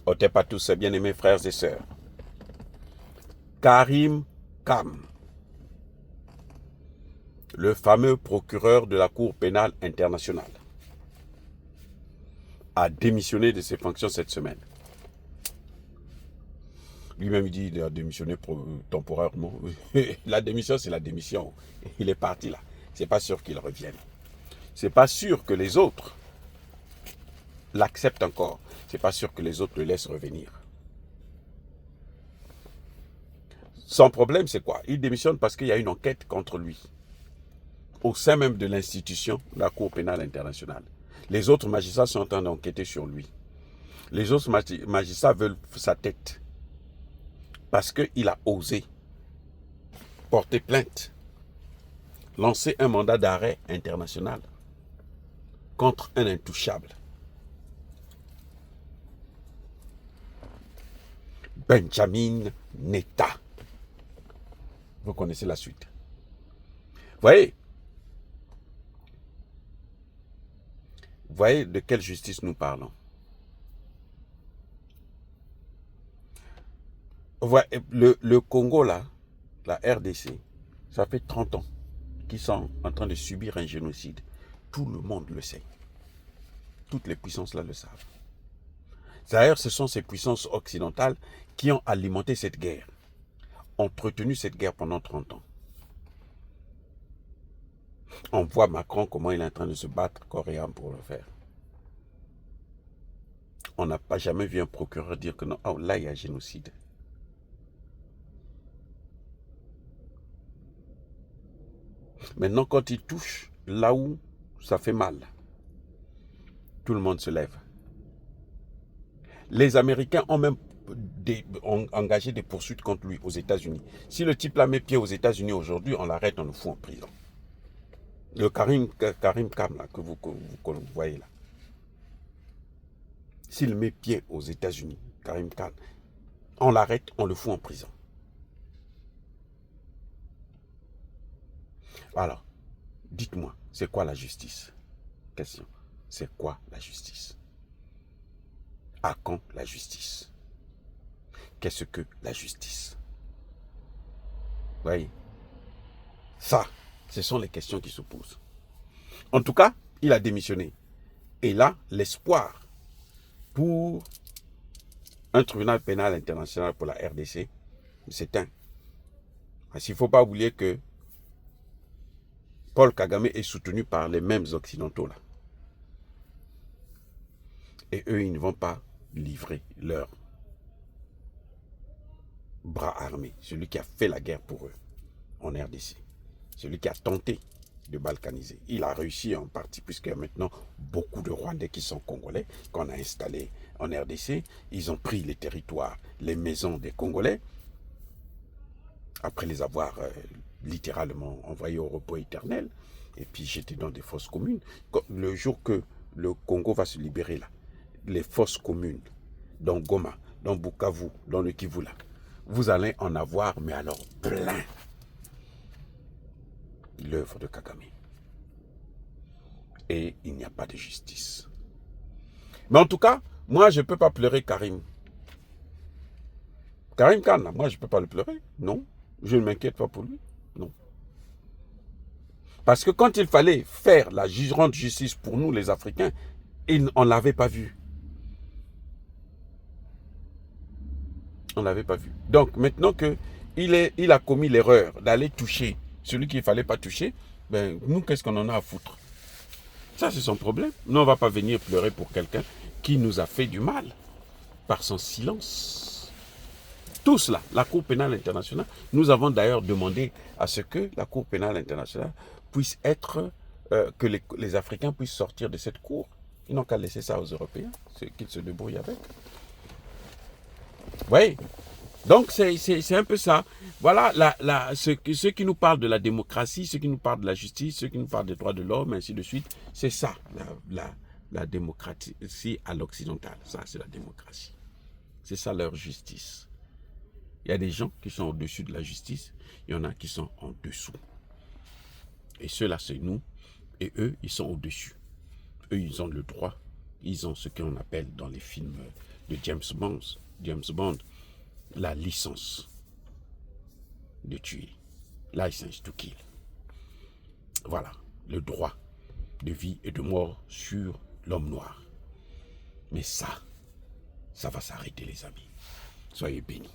Otep à tous, bien-aimés frères et sœurs. Karim Khan, le fameux procureur de la Cour pénale internationale, a démissionné de ses fonctions cette semaine. Lui-même, il dit qu'il a démissionné temporairement. La démission, c'est la démission. Il est parti là. C'est pas sûr qu'il revienne. C'est pas sûr que les autres l'acceptent encore. C'est pas sûr que les autres le laissent revenir. Son problème, c'est quoi? Il démissionne parce qu'il y a une enquête contre lui, au sein même de l'institution, la Cour pénale internationale. Les autres magistrats sont en train d'enquêter sur lui. Les autres magistrats veulent sa tête parce qu'il a osé porter plainte, lancer un mandat d'arrêt international contre un intouchable. Benjamin Netta. Vous connaissez la suite. Vous voyez de quelle justice nous parlons. Le Congo, là, la RDC, ça fait 30 ans qu'ils sont en train de subir un génocide. Tout le monde le sait. Toutes les puissances là le savent. D'ailleurs, ce sont ces puissances occidentales qui ont alimenté cette guerre, entretenu cette guerre pendant 30 ans. On voit Macron comment il est en train de se battre corps et âme pour le faire. On n'a pas jamais vu un procureur dire que non, oh, là il y a génocide. Maintenant, quand il touche là où ça fait mal, tout le monde se lève. Les Américains ont même engagé des poursuites contre lui aux États-Unis. Si le type là met pied aux États-Unis aujourd'hui, on l'arrête, on le fout en prison. Le Karim Khan là, que vous voyez là. S'il met pied aux États-Unis, Karim Khan, on l'arrête, on le fout en prison. Alors, dites-moi, c'est quoi la justice? Question. C'est quoi la justice? À quand la justice? Qu'est-ce que la justice? Vous voyez? Ça, ce sont les questions qui se posent. En tout cas, il a démissionné. Et là, l'espoir pour un tribunal pénal international pour la RDC s'éteint. Parce qu'il ne faut pas oublier que Paul Kagame est soutenu par les mêmes occidentaux là. Et eux, ils ne vont pas livrer leur bras armé. Celui qui a fait la guerre pour eux en RDC. Celui qui a tenté de balkaniser. Il a réussi en partie, puisqu'il y a maintenant beaucoup de Rwandais qui sont Congolais, qu'on a installés en RDC. Ils ont pris les territoires, les maisons des Congolais, après les avoir littéralement envoyés au repos éternel, et puis jetés dans des fosses communes. Le jour que le Congo va se libérer là, les fosses communes, dans Goma, dans Bukavu, dans le Kivu là, vous allez en avoir, mais alors plein, l'œuvre de Kagame. Et il n'y a pas de justice. Mais en tout cas, moi, je ne peux pas pleurer Karim. Karim Khan, moi, je ne peux pas le pleurer. Non. Je ne m'inquiète pas pour lui. Non. Parce que quand il fallait faire la rendre justice pour nous, les Africains, on ne l'avait pas vu. On ne l'avait pas vu. Donc, maintenant qu'il a commis l'erreur d'aller toucher celui qu'il ne fallait pas toucher, ben, nous, qu'est-ce qu'on en a à foutre? Ça, c'est son problème. Nous, on ne va pas venir pleurer pour quelqu'un qui nous a fait du mal par son silence. Tout cela, la Cour pénale internationale, nous avons d'ailleurs demandé à ce que la Cour pénale internationale puisse être, que les Africains puissent sortir de cette Cour. Ils n'ont qu'à laisser ça aux Européens, qu'ils se débrouillent avec. Oui. Donc, c'est un peu ça. Voilà ceux qui nous parlent de la démocratie, ceux qui nous parlent de la justice, ceux qui nous parlent des droits de l'homme, ainsi de suite. C'est ça, la démocratie à l'occidental. Ça, c'est la démocratie. C'est ça leur justice. Il y a des gens qui sont au-dessus de la justice, il y en a qui sont en dessous. Et ceux-là, c'est nous, et eux, ils sont au-dessus. Eux, ils ont le droit, ils ont ce qu'on appelle dans les films de James Bond, la licence de tuer, license to kill. Voilà, le droit de vie et de mort sur l'homme noir. Mais ça va s'arrêter, les amis. Soyez bénis.